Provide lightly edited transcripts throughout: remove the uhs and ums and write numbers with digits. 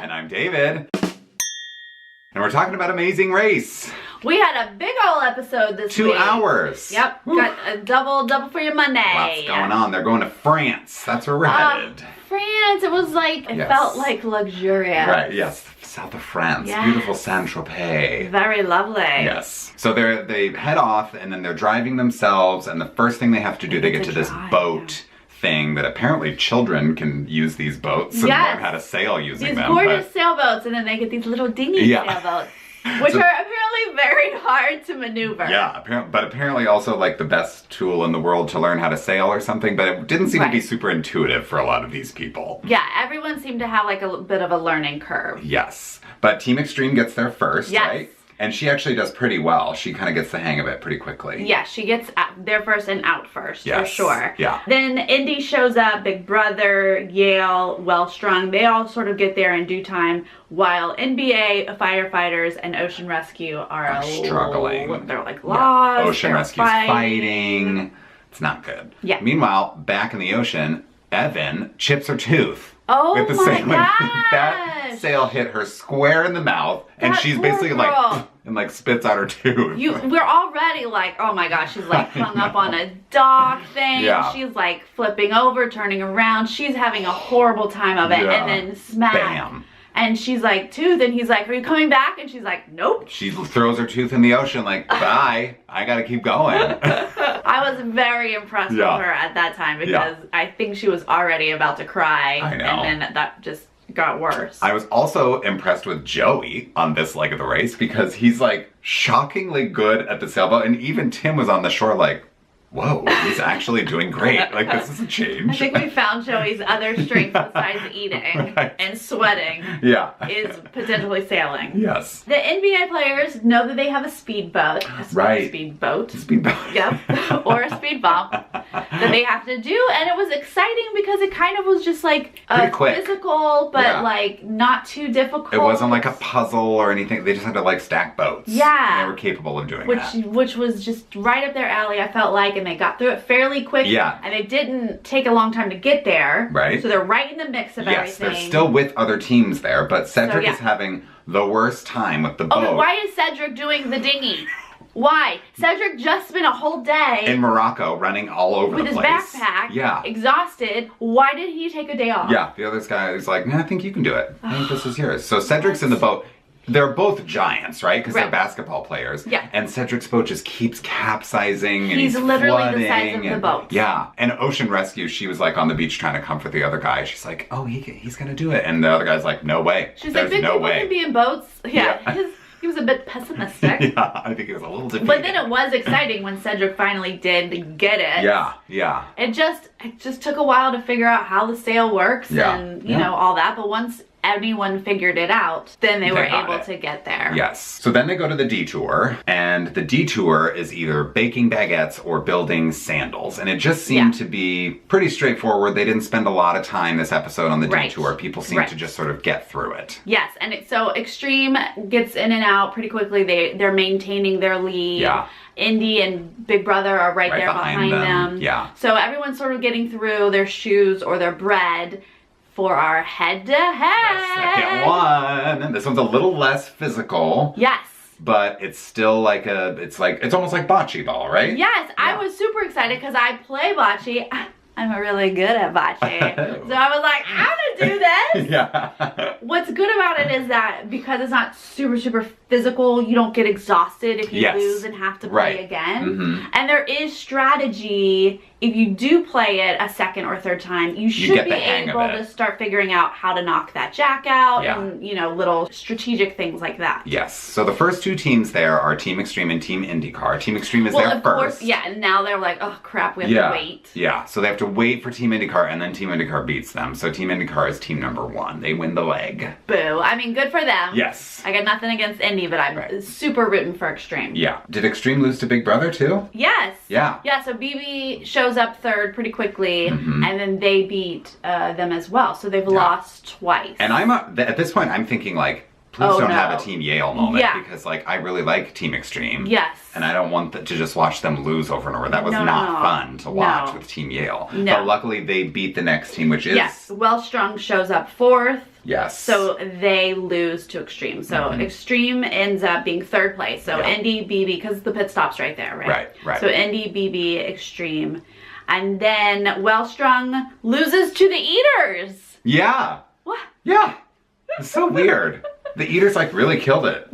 And I'm David. And we're talking about Amazing Race. We had a big ol' episode this week. 2 hours. Yep. Woo. Got a double for your Monday. Lots going on. They're going to France. That's where we're headed. France. It was like, it felt like luxurious. Right, yes. South of France. Yes. Beautiful Saint-Tropez. Very lovely. Yes. So they head off and then they're driving themselves, and the first thing they have to do, they get to this boat thing that apparently children can use these boats and learn how to sail using them. These gorgeous sailboats, and then they get these little dingy sailboats. Which are apparently very hard to maneuver. Yeah, but apparently also like the best tool in the world to learn how to sail or something, but it didn't seem to be super intuitive for a lot of these people. Yeah, everyone seemed to have like a bit of a learning curve. Yes, but Team Extreme gets there first, right? And she actually does pretty well. She kind of gets the hang of it pretty quickly. Yeah, she gets there first and out first, for sure. Yeah. Then Indy shows up, Big Brother, Yale, Well Strung. They all sort of get there in due time, while NBA firefighters and Ocean Rescue are struggling. They're like lost. Ocean Rescue's fighting. It's not good. Yeah. Meanwhile, back in the ocean, Evan chips her tooth. Oh with the my gosh! That sail hit her square in the mouth, and she's basically like, and like spits out her tooth. We're already like, oh my gosh, she's like hung up on a dock thing. Yeah. She's like flipping over, turning around. She's having a horrible time of it, and then smack. Bam. And she's like, tooth, and he's like, are you coming back? And she's like, nope. She throws her tooth in the ocean like, bye, I gotta keep going. I was very impressed with her at that time because I think she was already about to cry. I know. And then that just got worse. I was also impressed with Joey on this leg of the race because he's like shockingly good at the sailboat, and even Tim was on the shore like, whoa, he's actually doing great. Like, this is a change. I think we found Joey's other strength besides eating and sweating. Yeah. Is potentially sailing. Yes. The NBA players know that they have a speedboat. Speedboat. Yep. Or a speed bump that they have to do. And it was exciting because it kind of was just like a physical, but like not too difficult. It wasn't like a puzzle or anything. They just had to like stack boats. Yeah. And they were capable of doing that. Which was just right up their alley, I felt like. And they got through it fairly quick. Yeah. And they didn't take a long time to get there. Right. So they're right in the mix of everything. Yes, they're still with other teams there, but Cedric is having the worst time with the boat. Okay, why is Cedric doing the dinghy? Why? Cedric just spent a whole day in Morocco running all over the place. With his backpack. Yeah. Exhausted. Why did he take a day off? Yeah, the other guy is like, nah, I think you can do it. I think this is yours. So Cedric's in the boat. They're both giants, right? Because they're basketball players. Yeah. And Cedric's boat just keeps capsizing and he's literally the size of the boat. Yeah. And Ocean Rescue, she was like on the beach trying to comfort the other guy. She's like, oh, he's gonna do it. And the other guy's like, no way. She's like, big people can be in boats. Yeah. He was a bit pessimistic. Yeah, I think he was a little defeated. But then it was exciting when Cedric finally did get it. Yeah, yeah. It just took a while to figure out how the sail works and, you know, all that. But once anyone figured it out, then they were able to get there. Yes. So then they go to the detour, and the detour is either baking baguettes or building sandals. And it just seemed to be pretty straightforward. They didn't spend a lot of time this episode on the detour. People seem to just sort of get through it. Yes, and so Extreme gets in and out pretty quickly. They're maintaining their lead. Yeah. Indy and Big Brother are right there behind them. Yeah. So everyone's sort of getting through their shoes or their bread for our head-to-head. The second one. This one's a little less physical. Yes. But it's still like it's almost like bocce ball, right? Yes, I was super excited because I play bocce. I'm really good at bocce. So I was like, I'm gonna do this. Yeah. What's good about it is that because it's not super physical, you don't get exhausted if you lose and have to play again. And there is strategy. If you do play it a second or third time, you should be able to start figuring out how to knock that jack out and, you know, little strategic things like that. Yes. So the first two teams there are Team Extreme and Team IndyCar. Team Extreme is there first. Yeah, and now they're like, oh crap, we have to wait. Yeah, so they have to wait for Team IndyCar, and then Team IndyCar beats them. So Team IndyCar is team number 1. They win the leg. Boo. I mean, good for them. Yes. I got nothing against Indy, but I'm super rooting for Extreme. Yeah. Did Extreme lose to Big Brother too? Yes. Yeah. Yeah, so BB shows up third pretty quickly, and then they beat them as well. So they've lost twice. And at this point, I'm thinking like, please don't have a Team Yale moment because, like, I really like Team Extreme. Yes. And I don't want to just watch them lose over and over. That was not fun to watch with Team Yale. No. But luckily they beat the next team, which is... Yes, Wellstrung shows up 4th. Yes. So they lose to Extreme. So Extreme ends up being 3rd place. So Indy, BB, because the pit stop's right there, right? Right. So Indy, BB, Extreme. And then Wellstrung loses to the Eaters. Yeah. What? Yeah. It's so weird. The Eaters, like, really killed it.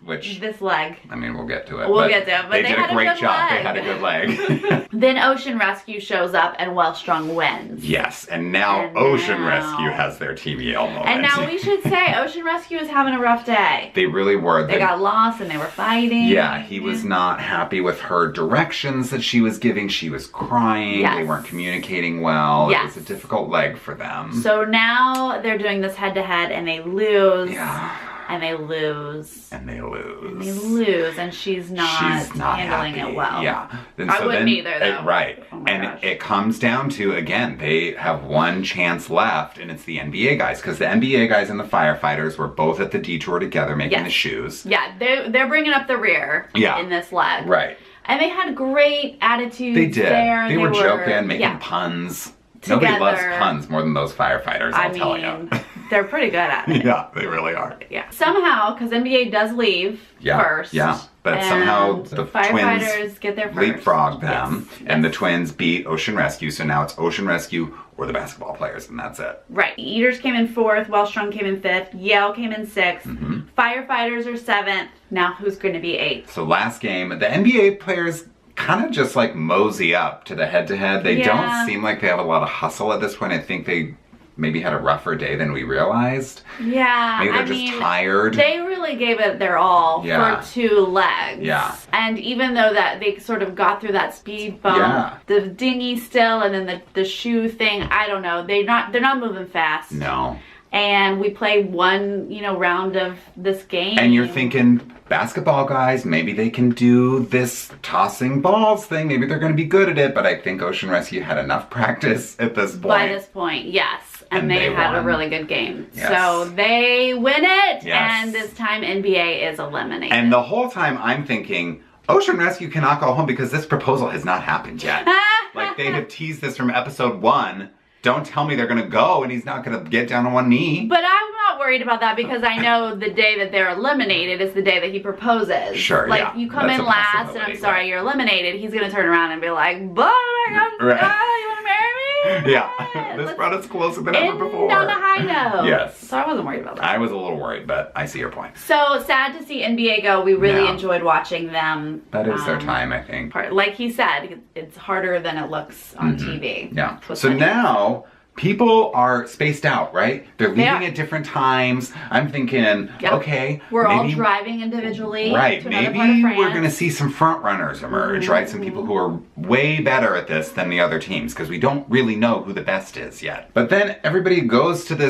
This leg. I mean, we'll get to it. We'll get to it. But they did a great job. They had a good leg. Then Ocean Rescue shows up and Wellstrung wins. Yes, and now Ocean Rescue has their Team Yale moment. And now we should say Ocean Rescue is having a rough day. They really were. They got lost and they were fighting. Yeah, he was not happy with her directions that she was giving. She was crying. Yes. They weren't communicating well. Yes. It was a difficult leg for them. So now they're doing this head-to-head and they lose. Yeah. And they lose. And they lose. And they lose, and she's not handling happy. it well. Yeah. I wouldn't either, though. Right. Oh and gosh. it comes down to, again, they have one chance left, and it's the NBA guys. Because the NBA guys and the firefighters were both at the detour together making the shoes. Yeah, they're bringing up the rear in this leg. Right. And they had great attitudes. They did. There. They were joking, making puns. Together. Nobody loves puns more than those firefighters, I'll tell you. They're pretty good at it. Yeah, they really are. Yeah. Somehow, because NBA does leave first. Yeah, but somehow the firefighters twins get there first. Leapfrog them, and the twins beat Ocean Rescue, so now it's Ocean Rescue or the basketball players, and that's it. Right. Eaters came in 4th, Wellstrung came in 5th, Yale came in 6th, firefighters are 7th, now who's going to be 8th? So last game, the NBA players kind of just like mosey up to the head-to-head. They don't seem like they have a lot of hustle at this point. I think they maybe had a rougher day than we realized. Yeah, maybe they're just tired. They really gave it their all for 2 legs. Yeah. And even though that they sort of got through that speed bump, the dinghy still, and then the shoe thing, I don't know. They're not moving fast. No. And we play one, round of this game. And you're thinking, basketball guys, maybe they can do this tossing balls thing. Maybe they're going to be good at it. But I think Ocean Rescue had enough practice at this point. By this point, yes. And they had a really good game. Yes. So they win it. Yes. And this time NBA is eliminated. And the whole time I'm thinking, Ocean Rescue cannot go home because this proposal has not happened yet. Like, they have teased this from episode 1. Don't tell me they're going to go and he's not going to get down on one knee. But I'm not worried about that because I know the day that they're eliminated is the day that he proposes. Sure, like, you come in last and I'm sorry, you're eliminated. He's going to turn around and be like, but you want to marry me? Yeah, this brought us closer than ever before. On a high note. Yes. So I wasn't worried about that. I was a little worried, but I see your point. So sad to see NBA go. We really enjoyed watching them. That is their time, I think. Like he said, it's harder than it looks on TV. Yeah. So now people are spaced out, right? They're leaving at different times. I'm thinking, okay, we're all driving individually. Right. To Maybe we're going to see some front runners emerge, right? Some people who are way better at this than the other teams because we don't really know who the best is yet. But then everybody goes to the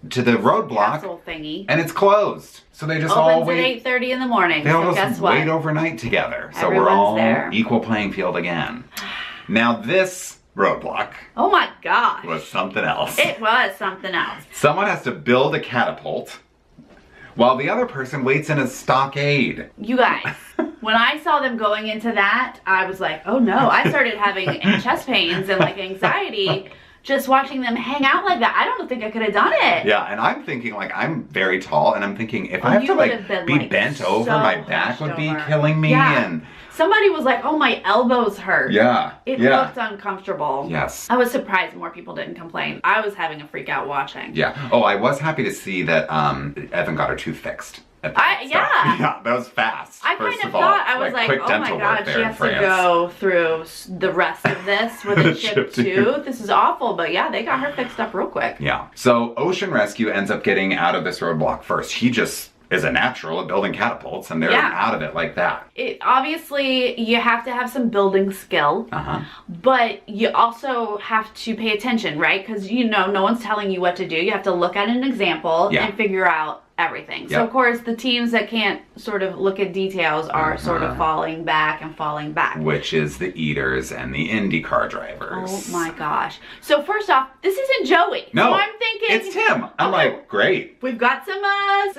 roadblock Castle thingy, and it's closed. So they just opens all wait. at 8:30 in the morning. They all so just wait overnight together. So we're all equal playing field again. Now this roadblock. Oh my gosh. Was something else. It was something else. Someone has to build a catapult while the other person waits in a stockade. You guys, when I saw them going into that, I was like, oh no. I started having chest pains and like anxiety just watching them hang out like that. I don't think I could have done it. Yeah, and I'm thinking, like, I'm very tall, and I'm thinking, if I have to, like, be bent over, my back would be killing me, and... Somebody was like, oh, my elbows hurt. Yeah. It looked uncomfortable. Yes. I was surprised more people didn't complain. I was having a freak out watching. Yeah. Oh, I was happy to see that Evan got her tooth fixed. Yeah, that was fast. I kind of thought, I was like, oh my god, she has to go through the rest of this with a chipped tooth. This is awful, but yeah, they got her fixed up real quick. Yeah. So Ocean Rescue ends up getting out of this roadblock first. He just is a natural at building catapults, and they're out of it like that. Obviously, you have to have some building skill, but you also have to pay attention, right? Because, no one's telling you what to do. You have to look at an example and figure out everything. So of course the teams that can't sort of look at details are sort of falling back and falling back. Which is the Eaters and the IndyCar drivers. Oh my gosh. So first off, this isn't Joey. No, so I'm thinking it's Tim. I'm like, great. We've got some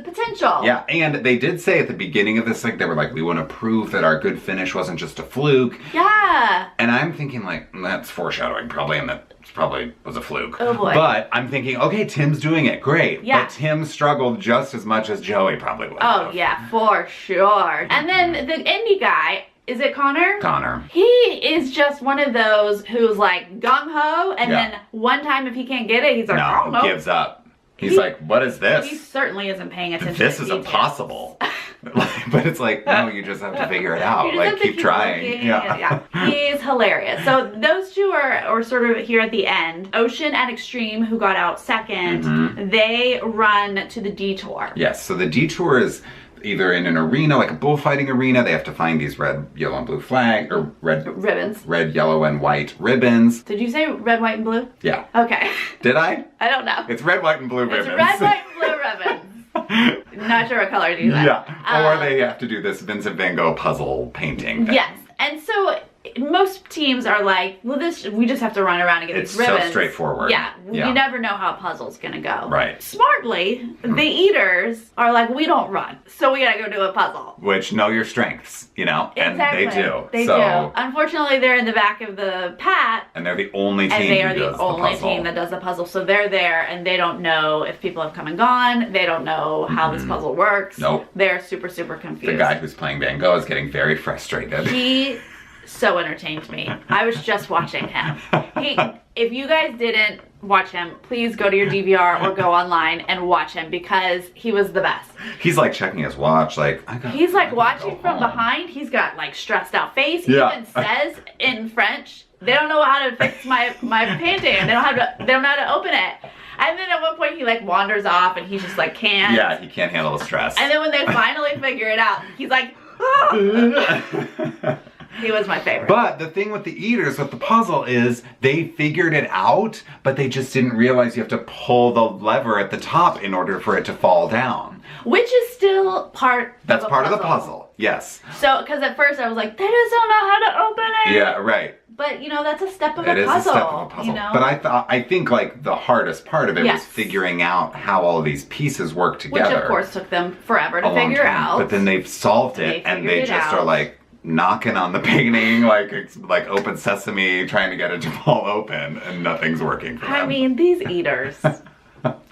potential. Yeah, and they did say at the beginning of this, like, they were like, we want to prove that our good finish wasn't just a fluke. Yeah. And I'm thinking, like, that's foreshadowing probably, and that probably was a fluke. Oh boy. But I'm thinking, okay, Tim's doing it, great. Yeah. But Tim struggled just as much as Joey probably would. Oh yeah, for sure. And then the Indy guy, is it Connor? Connor. He is just one of those who's like gung-ho, and then one time if he can't get it, he's like, oh no. Gives up. He's like, what is this? He certainly isn't paying attention This to is details. impossible. But it's like, no, you just have to figure it out. Like, keep trying. Yeah. He's hilarious. So those two are sort of here at the end. Ocean and Extreme, who got out second, they run to the detour. Yes, so the detour is either in an arena, like a bullfighting arena. They have to find these red, yellow, and blue flag, or ribbons. Red, yellow, and white ribbons. Did you say red, white, and blue? Yeah. Okay. Did I? I don't know. It's red, white, and blue ribbons. It's red, white, and blue ribbons. Not sure what color to use that. Yeah. Or they have to do this Vincent van Gogh puzzle painting thing. Yes. And so most teams are like, well, we just have to run around and get these ribbons. It's so straightforward. Yeah. You never know how a puzzle's gonna go. Right. Smartly, the Eaters are like, we don't run, so we gotta go do a puzzle. Which, know your strengths, you know? Exactly. And they do. They do. Unfortunately, they're in the back of the pack. And they're the only team And they are who the does only puzzle. team that does the puzzle. So they're there and they don't know if people have come and gone. They don't know how this puzzle works. Nope. They're super, super confused. The guy who's playing Van Gogh is getting very frustrated. He so entertained me. I was just watching him. If you guys didn't watch him, please go to your DVR or go online and watch him because he was the best. He's like checking his watch, like, he's like watching from behind. He's got like stressed out face. He even says in French, they don't know how to fix my painting. They don't know how to open it. And then at one point he like wanders off and he just like can't. Yeah, he can't handle the stress. And then when they finally figure it out, he's like, oh. He was my favorite. But the thing with the Eaters, with the puzzle, is they figured it out, but they just didn't realize you have to pull the lever at the top in order for it to fall down. Which is still That's part of the puzzle, yes. So, because at first I was like, they just don't know how to open it. Yeah, right. But, you know, that's a step of a puzzle. It is a step of a puzzle. You know? But I think, like, the hardest part of it was figuring out how all of these pieces work together. Which, of course, took them forever to figure out. But then they've solved it, and they just are, like, knocking on the painting like it's like open sesame, trying to get it to fall open, and nothing's working for them. I mean, these Eaters,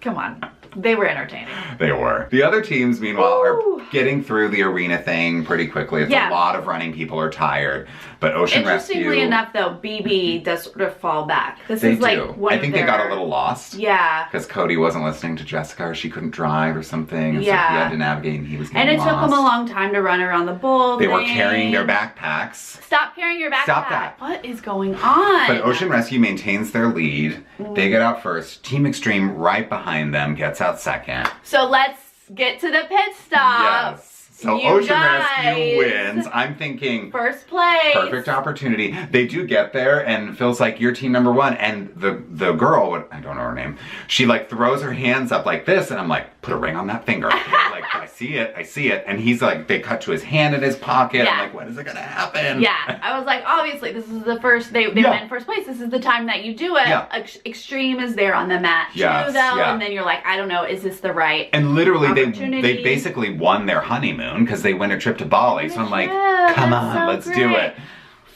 come on. They were entertaining. They were. The other teams, meanwhile, are getting through the arena thing pretty quickly. It's a lot of running. People are tired. But Ocean Rescue... Interestingly enough, though, BB does sort of fall back. They do. I think they got a little lost. Yeah. Because Cody wasn't listening to Jessica, or she couldn't drive or something. And so he had to navigate, and he was getting lost. And it took them a long time to run around the bowl. They were carrying their backpacks. Stop carrying your backpack. Stop that. What is going on? But Ocean Rescue maintains their lead. They get out first. Team Extreme right behind them gets out second. So let's get to the pit stop. Yes. So Ocean Rescue wins. I'm thinking first place. Perfect opportunity. They do get there, and it feels like you're team number one. And the girl, I don't know her name, she like throws her hands up like this, and I'm like, put a ring on that finger. Like, I see it. And he's like, they cut to his hand in his pocket. I'm like, when is it gonna happen? Yeah. I was like, obviously, this is the first, they win first place. This is the time that you do it. Yeah. Extreme is there on the mat too, though. And then you're like, I don't know, is this the right And literally, they basically won their honeymoon because they went a trip to Bali. So I'm like, come on, let's do it.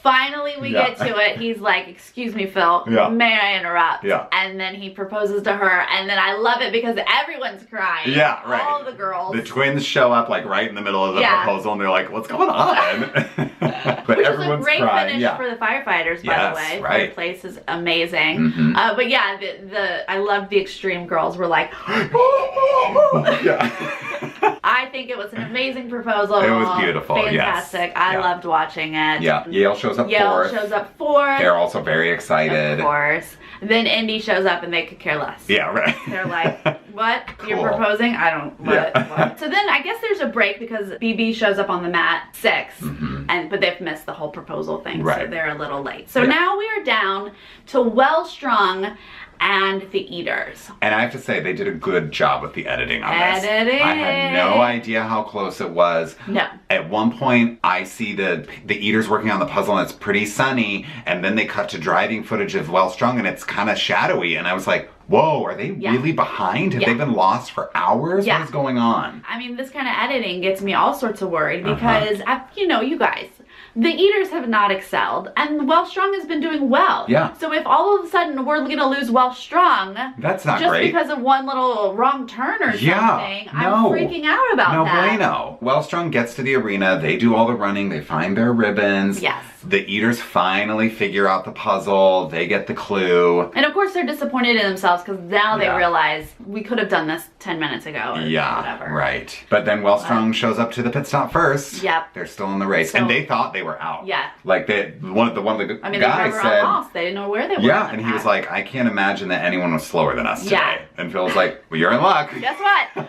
Finally, we get to it. He's like, excuse me, Phil, may I interrupt? And then he proposes to her, and then I love it because everyone's crying. Yeah, right. All the girls. The twins show up like right in the middle of the proposal, and they're like, what's going on? But which everyone's is a great crying. finish for the firefighters, by the way. Right. The place is amazing. But yeah, I loved the Extreme girls were like, I think it was an amazing proposal. It was beautiful. Fantastic. I loved watching it. Yeah. Yale shows up fourth. They're also very excited. Of course. Then Indy shows up and they could care less. Yeah, right. They're like, what? Cool. You're proposing? I don't, what? So then I guess there's a break because BB shows up on the mat 6th, but they've missed the whole proposal thing, so they're a little late. So now we are down to Well Strung and the Eaters. And I have to say, they did a good job with the editing on this. Editing. I had no idea how close it was. No. At one point, I see the Eaters working on the puzzle, and it's pretty sunny, and then they cut to driving footage of Wellstrung, and it's kind of shadowy, and I was like, whoa, are they really behind? Have they been lost for hours? What is going on? I mean, this kind of editing gets me all sorts of worried because, you know, you guys, the Eaters have not excelled, and Wellstrung has been doing well. Yeah. So if all of a sudden we're going to lose Wellstrung, that's not just great. Because of one little wrong turn or something, I'm freaking out about that. No bueno. Wellstrung gets to the arena, they do all the running, they find their ribbons. Yes. The Eaters finally figure out the puzzle, they get the clue. And of course they're disappointed in themselves because now they realize we could have done this 10 minutes ago or whatever. Right. But then Wellstrung shows up to the pit stop first. Yep. They're still in the race. And they thought they were out. Yeah. Like one of the guys they said, lost. They didn't know where they were. Yeah, and he was like, I can't imagine that anyone was slower than us today. Yeah. And Phil was like, well, you're in luck. Guess what?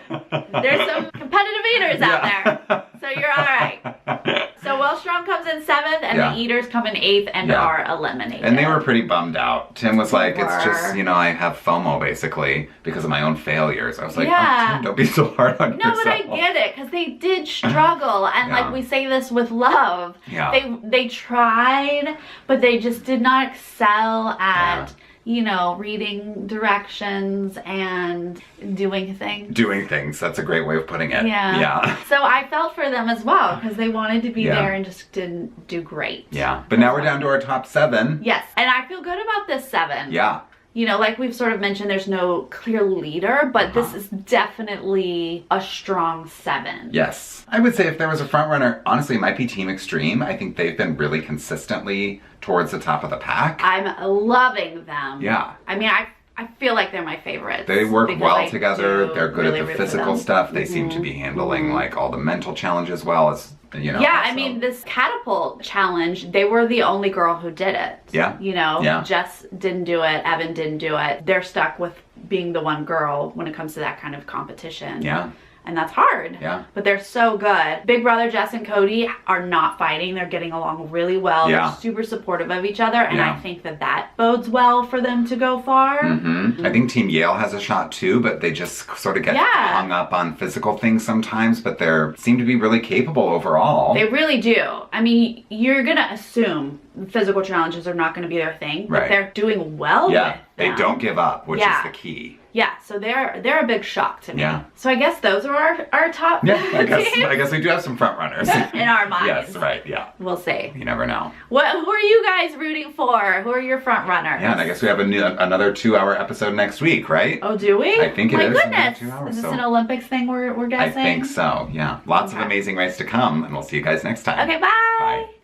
There's some competitive eaters out there. So you're all right. So Wellstrung comes in 7th and the Eaters come in 8th and are eliminated. And they were pretty bummed out. Tim was like, it's just, you know, I have FOMO basically because of my own failures. I was like, oh, Tim, don't be so hard on yourself. No, but I get it because they did struggle. And like we say this with love. Yeah. They tried, but they just did not excel at... you know, reading directions and doing things. Doing things. That's a great way of putting it. Yeah. So I felt for them as well because they wanted to be there and just didn't do great. Yeah. But now we're down to our top 7. Yes. And I feel good about this 7. Yeah. You know, like we've sort of mentioned, there's no clear leader, but this is definitely a strong 7. Yes. I would say if there was a front runner, honestly, it might be Team Extreme. I think they've been really consistently towards the top of the pack. I'm loving them. Yeah. I mean, I feel like they're my favorites. They work well together. They're good at the physical stuff. They seem to be handling like all the mental challenges well as, you know. Yeah, I mean, this catapult challenge, they were the only girl who did it. Yeah. You know, Jess didn't do it. Evan didn't do it. They're stuck with being the one girl when it comes to that kind of competition. Yeah. And that's hard. Yeah. But they're so good. Big brother Jess and Cody are not fighting. They're getting along really well. Yeah. They're super supportive of each other. And I think that bodes well for them to go far. I think Team Yale has a shot too, but they just sort of get hung up on physical things sometimes, but they seem to be really capable overall. They really do. I mean, you're going to assume physical challenges are not going to be their thing, but they're doing well with them. They don't give up, which is the key. Yeah, so they're a big shock to me. Yeah. So I guess those are our top I guess we do have some front runners. In our minds. Yes, right, We'll see. You never know. Who are you guys rooting for? Who are your front runners? Yeah, and I guess we have another 2-hour episode next week, right? Oh, do we? I think it is. My goodness. 2 hours, is this an Olympics thing we're guessing? I think so, yeah. Lots of amazing race to come, and we'll see you guys next time. Okay, bye. Bye.